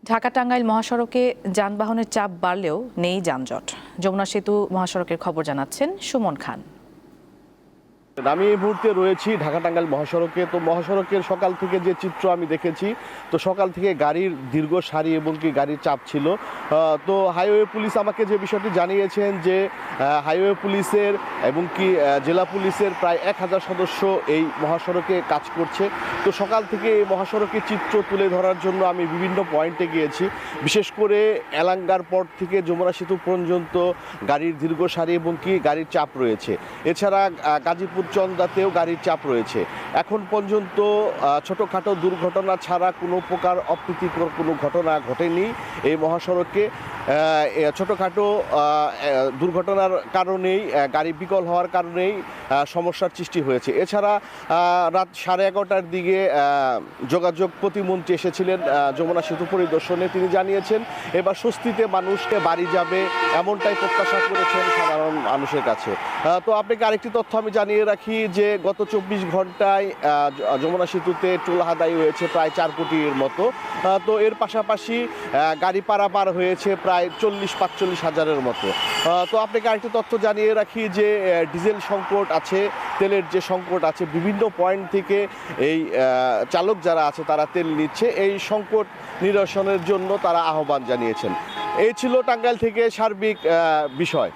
ঢাকা-টাঙ্গাইল মহাসড়কে যানবাহনের চাপ বাড়লেও নেই যানজট। যমুনা সেতু মহাসড়কের খবর জানাচ্ছেন সুমন খান। আমি এই মুহূর্তে রয়েছি ঢাকা-টাঙ্গাইল মহাসড়কে। তো মহাসড়কের সকাল থেকে যে চিত্র আমি দেখেছি, তো সকাল থেকে গাড়ির দীর্ঘ সারি এবং কি গাড়ির চাপ ছিল। তো হাইওয়ে পুলিশ আমাকে যে বিষয়টি জানিয়েছেন যে হাইওয়ে পুলিশের এবং কি জেলা পুলিশের প্রায় 1000 সদস্য এই মহাসড়কে কাজ করছে। তো সকাল থেকে এই মহাসড়কের চিত্র তুলে ধরার জন্য আমি বিভিন্ন পয়েন্টে গিয়েছি। বিশেষ করে এলাঙ্গার পর থেকে যমুনা সেতু পর্যন্ত গাড়ির দীর্ঘ সারি এবং কি গাড়ির চাপ রয়েছে। এছাড়া গাজীপুর চন্দাতেও গাড়ির চাপ রয়েছে। এখন পর্যন্ত ছোটোখাটো দুর্ঘটনা ছাড়া কোনো প্রকার অপ্রীতিকর কোনো ঘটনা ঘটেনি এই মহাসড়কে। ছোটোখাটো দুর্ঘটনার কারণেই গাড়ি বিকল হওয়ার কারণেই সমস্যার সৃষ্টি হয়েছে। এছাড়া রাত 11:30টার দিকে যোগাযোগ প্রতিমন্ত্রী এসেছিলেন যমুনা সেতু পরিদর্শনে। তিনি জানিয়েছেন এবার স্বস্তিতে মানুষকে বাড়ি যাবে, এমনটাই প্রত্যাশা করেছেন সাধারণ মানুষের কাছে। তো আপনাকে আরেকটি তথ্য আমি জানিয়ে রাখি যে গত 24 ঘন্টায় যমুনা সেতুতে টোল আদায় হয়েছে প্রায় 4 কোটির মতো। তো এর পাশাপাশি গাড়ি পারাপার হয়েছে প্রায় 40-45 হাজারের মতো। তো আপনাকে আরেকটি তথ্য জানিয়ে রাখি যে ডিজেল সংকট আছে, তেলের যে সংকট আছে, বিভিন্ন পয়েন্ট থেকে এই চালক যারা আছে তারা তেল নিচ্ছে। এই সংকট নিরসনের জন্য তারা আহ্বান জানিয়েছেন। এই ছিল টাঙ্গাইল থেকে সার্বিক বিষয়।